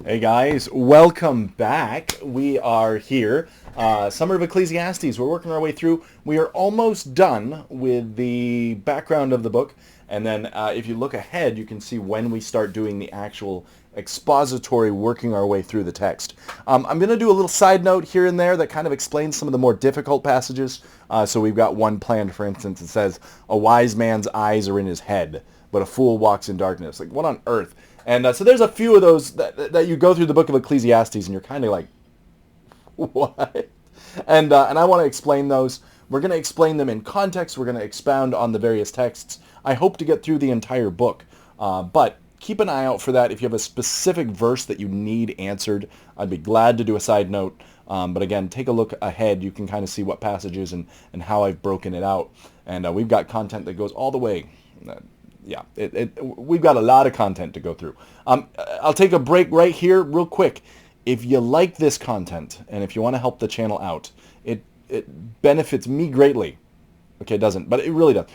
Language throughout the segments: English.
Hey guys, welcome back. We are here. Summer of Ecclesiastes. We're working our way through. We are almost done with the background of the book. And then if you look ahead, you can see when we start doing the actual expository working our way through the text. I'm going to do a little side note here and there that kind of explains some of the more difficult passages. So we've got one planned, for instance. It says, a wise man's eyes are in his head, but a fool walks in darkness. Like, what on earth? And so there's a few of those that you go through the book of Ecclesiastes and you're kind of like, what? And I want to explain those. We're going to explain them in context. We're going to expound on the various texts. I hope to get through the entire book. But keep an eye out for that. If you have a specific verse that you need answered, I'd be glad to do a side note. But again, take a look ahead. You can kind of see what passages and how I've broken it out. And we've got content that goes all the way. Yeah, we've got a lot of content to go through. I'll take a break right here real quick. If you like this content and if you want to help the channel out, it benefits me greatly. Okay, it doesn't, but it really does.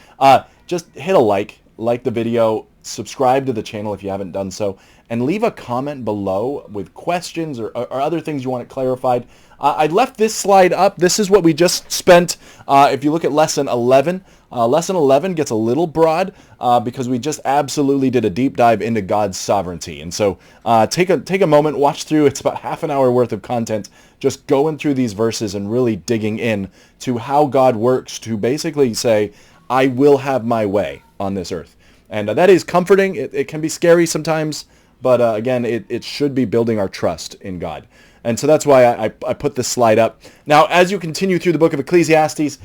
Just hit a like the video, subscribe to the channel if you haven't done so, and leave a comment below with questions or other things you want clarified. I left this slide up. This is what we just spent. If you look at Lesson 11, Lesson 11 gets a little broad because we just absolutely did a deep dive into God's sovereignty. And so take a moment, watch through. It's about half an hour worth of content, just going through these verses and really digging in to how God works to basically say, I will have my way on this earth. And that is comforting. It can be scary sometimes, but again, it should be building our trust in God. And so that's why I put this slide up. Now, as you continue through the book of Ecclesiastes,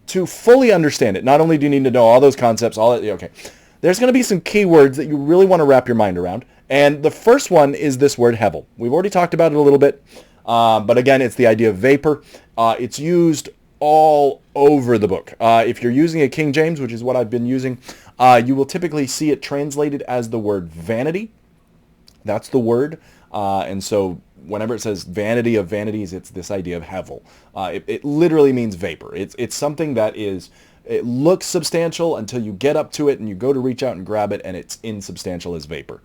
to fully understand it, not only do you need to know all those concepts, there's going to be some key words that you really want to wrap your mind around. And the first one is this word Hebel. We've already talked about it a little bit, but again, it's the idea of vapor. It's used all over the book. If you're using a King James, which is what I've been using, you will typically see it translated as the word vanity. That's the word. And so whenever it says vanity of vanities, it's this idea of Hevel. It literally means vapor. It's something that it looks substantial until you get up to it and you go to reach out and grab it and it's insubstantial as vapor.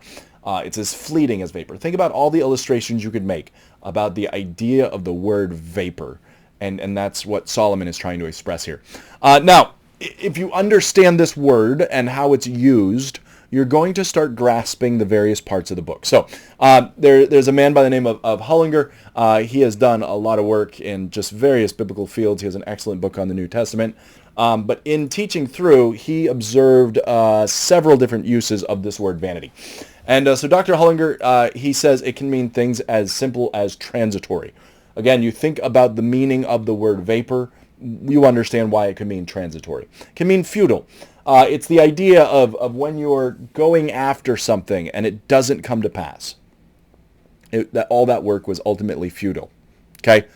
It's as fleeting as vapor. Think about all the illustrations you could make about the idea of the word vapor. And that's what Solomon is trying to express here. Now, if you understand this word and how it's used, you're going to start grasping the various parts of the book. So there's a man by the name of Hullinger. He has done a lot of work in just various biblical fields. He has an excellent book on the New Testament. But in teaching through, he observed several different uses of this word vanity. And so Dr. Hullinger, he says it can mean things as simple as transitory. Again, you think about the meaning of the word vapor, you understand why it can mean transitory. It can mean futile. It's the idea of when you're going after something and it doesn't come to pass. That all that work was ultimately futile. Okay?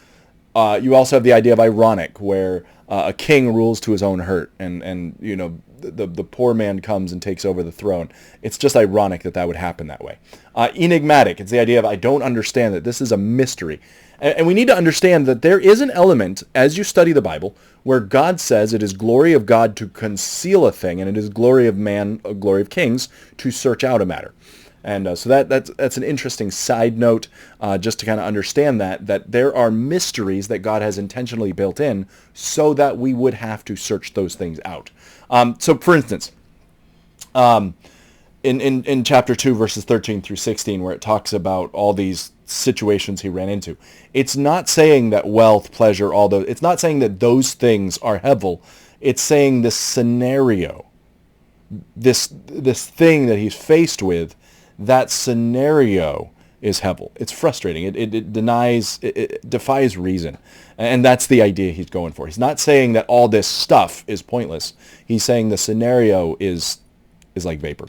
You also have the idea of ironic, where a king rules to his own hurt, and you know the poor man comes and takes over the throne. It's just ironic that would happen that way. Enigmatic. It's the idea of I don't understand it. This is a mystery. And we need to understand that there is an element, as you study the Bible, where God says it is glory of God to conceal a thing, and it is glory of man, glory of kings, to search out a matter. And so that's an interesting side note, just to kind of understand that there are mysteries that God has intentionally built in so that we would have to search those things out. So, for instance, in chapter 2, verses 13 through 16, where it talks about all these situations he ran into, it's not saying that wealth, pleasure, all those, it's not saying that those things are Hevel. It's saying this scenario, this thing that he's faced with, that scenario is Hevel. It's frustrating. It denies, it defies reason. And that's the idea he's going for. He's not saying that all this stuff is pointless. He's saying the scenario is like vapor.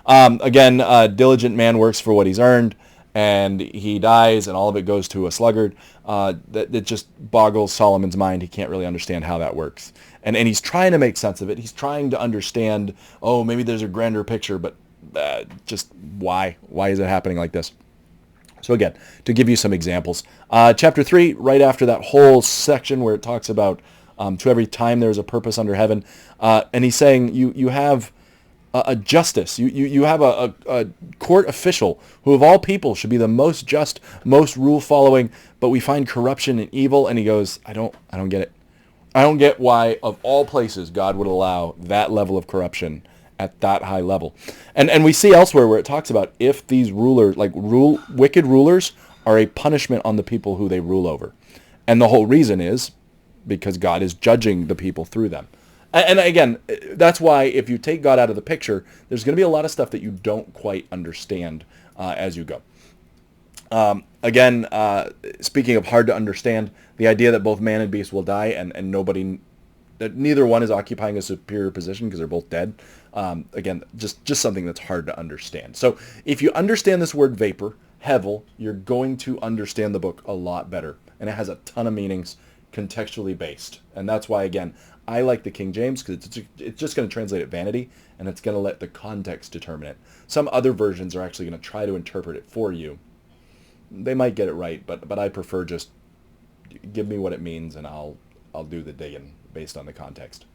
Again, a diligent man works for what he's earned, and he dies, and all of it goes to a sluggard. That just boggles Solomon's mind. He can't really understand how that works. And he's trying to make sense of it. He's trying to understand, maybe there's a grander picture, but just why? Why is it happening like this? So again, to give you some examples, chapter 3, right after that whole section where it talks about to every time there is a purpose under heaven, and he's saying you have a justice. You have a court official who of all people should be the most just, most rule following, but we find corruption and evil, and he goes, I don't get it. I don't get why of all places God would allow that level of corruption at that high level. And we see elsewhere where it talks about if these rulers, wicked rulers, are a punishment on the people who they rule over. And the whole reason is because God is judging the people through them. And again, that's why if you take God out of the picture, there's going to be a lot of stuff that you don't quite understand as you go. Again, speaking of hard to understand, the idea that both man and beast will die and that neither one is occupying a superior position because they're both dead. Again, just something that's hard to understand. So if you understand this word vapor, Hebel, you're going to understand the book a lot better. And it has a ton of meanings contextually based. And that's why, again, I like the King James because it's just going to translate it vanity, and it's going to let the context determine it. Some other versions are actually going to try to interpret it for you. They might get it right, but I prefer just give me what it means, and I'll do the digging based on the context.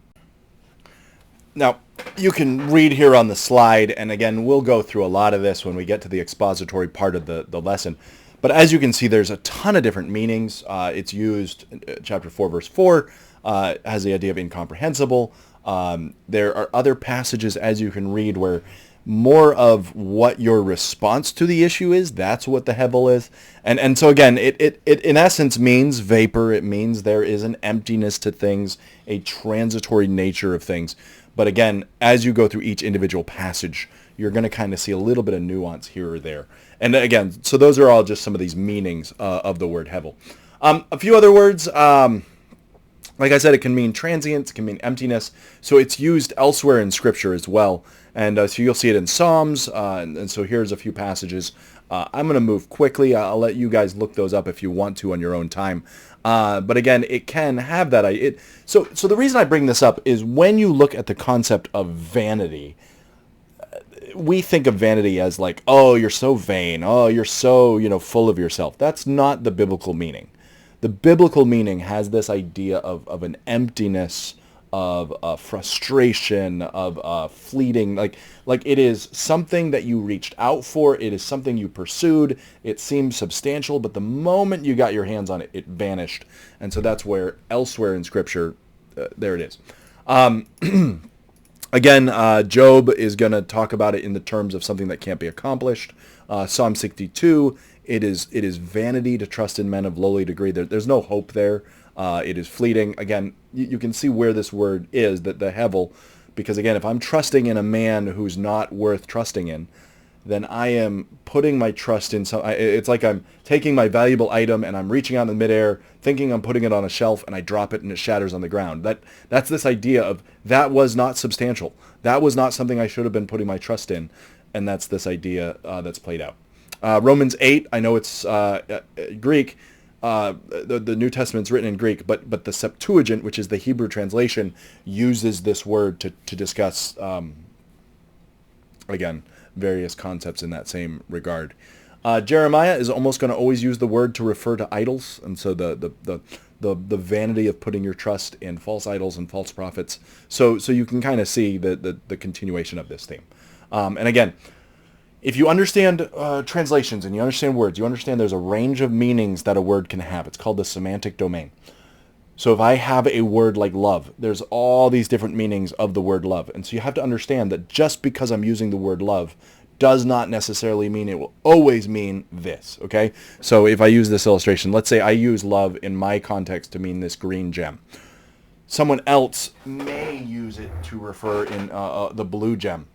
Now, you can read here on the slide, and again, we'll go through a lot of this when we get to the expository part of the lesson. But as you can see, there's a ton of different meanings. It's used, chapter 4, verse 4, has the idea of incomprehensible. There are other passages, as you can read, where more of what your response to the issue is, that's what the Hebel is. And so again, it in essence means vapor. It means there is an emptiness to things, a transitory nature of things. But again, as you go through each individual passage, you're going to kind of see a little bit of nuance here or there. And again, so those are all just some of these meanings of the word Hebel. A few other words, like I said, it can mean transience, it can mean emptiness. So it's used elsewhere in Scripture as well. And so you'll see it in Psalms. And so here's a few passages. I'm going to move quickly. I'll let you guys look those up if you want to on your own time. But again, it can have that. So the reason I bring this up is when you look at the concept of vanity, we think of vanity as like, oh, you're so vain. Oh, you're so, full of yourself. That's not the biblical meaning. The biblical meaning has this idea of an emptiness, of frustration, of fleeting, like it is something that you reached out for. It is something you pursued. It seemed substantial, but the moment you got your hands on it, it vanished. And so that's where elsewhere in Scripture, there it is. Again, Job is going to talk about it in the terms of something that can't be accomplished. Psalm 62, it is vanity to trust in men of lowly degree. There's no hope there. It is fleeting. Again, you can see where this word is, that the Hebel, because again, if I'm trusting in a man who's not worth trusting in, then I am putting my trust in some. It's like I'm taking my valuable item and I'm reaching out in midair, thinking I'm putting it on a shelf, and I drop it and it shatters on the ground. That's this idea of that was not substantial. That was not something I should have been putting my trust in, and that's this idea that's played out. Romans 8. I know it's Greek. The New Testament's written in Greek, but the Septuagint, which is the Hebrew translation, uses this word to discuss again, various concepts in that same regard. Jeremiah is almost going to always use the word to refer to idols, and so the vanity of putting your trust in false idols and false prophets. So you can kind of see the continuation of this theme. And again, if you understand translations and you understand words, you understand there's a range of meanings that a word can have. It's called the semantic domain. So if I have a word like love, there's all these different meanings of the word love. And so you have to understand that just because I'm using the word love does not necessarily mean it will always mean this, okay? So if I use this illustration, let's say I use love in my context to mean this green gem. Someone else may use it to refer in the blue gem.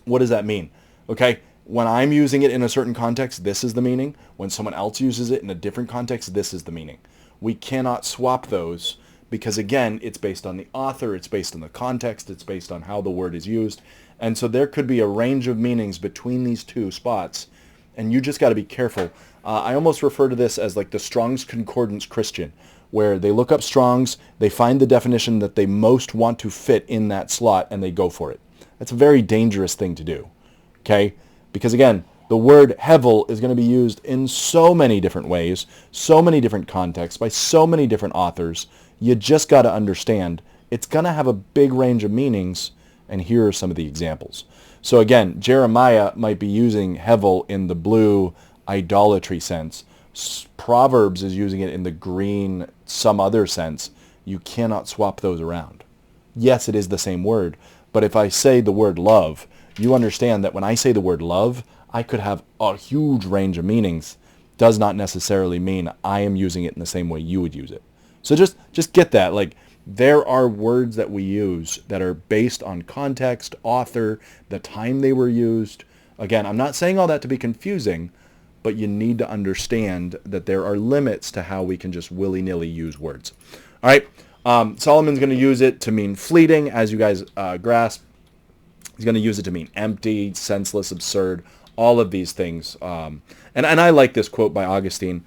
What does that mean? Okay, when I'm using it in a certain context, this is the meaning. When someone else uses it in a different context, this is the meaning. We cannot swap those because, again, it's based on the author, it's based on the context, it's based on how the word is used. And so there could be a range of meanings between these two spots, and you just got to be careful. I almost refer to this as like the Strong's Concordance Christian, where they look up Strong's, they find the definition that they most want to fit in that slot, and they go for it. That's a very dangerous thing to do, okay? Because, again, the word Hebel is going to be used in so many different ways, so many different contexts, by so many different authors. You just got to understand it's going to have a big range of meanings, And here are some of the examples. So again, Jeremiah might be using Hebel in the blue idolatry sense. Proverbs is using it in the green some other sense. You cannot swap those around. Yes, it is the same word, but if I say the word love, you understand that when I say the word love, I could have a huge range of meanings. Does not necessarily mean I am using it in the same way you would use it. So just get that. Like, there are words that we use that are based on context, author, the time they were used. Again, I'm not saying all that to be confusing, but you need to understand that there are limits to how we can just willy-nilly use words. All right, Solomon's going to use it to mean fleeting, as you guys grasp. He's going to use it to mean empty, senseless, absurd, all of these things. And I like this quote by Augustine.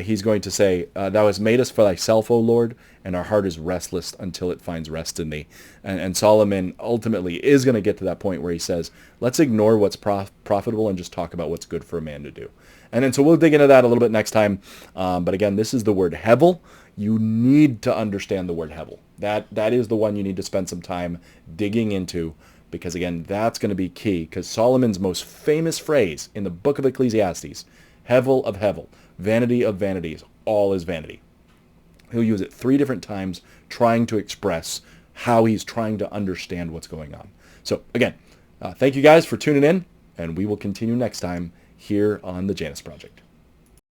He's going to say, "Thou hast made us for thyself, O Lord, and our heart is restless until it finds rest in thee." And Solomon ultimately is going to get to that point where he says, let's ignore what's profitable and just talk about what's good for a man to do. And then so we'll dig into that a little bit next time. But again, this is the word Hebel. You need to understand the word Hebel. That is the one you need to spend some time digging into, because again, that's going to be key, because Solomon's most famous phrase in the book of Ecclesiastes, Hevel of Hevel, vanity of vanities, all is vanity. He'll use it 3 different times trying to express how he's trying to understand what's going on. So again, thank you guys for tuning in, and we will continue next time here on the Janus Project.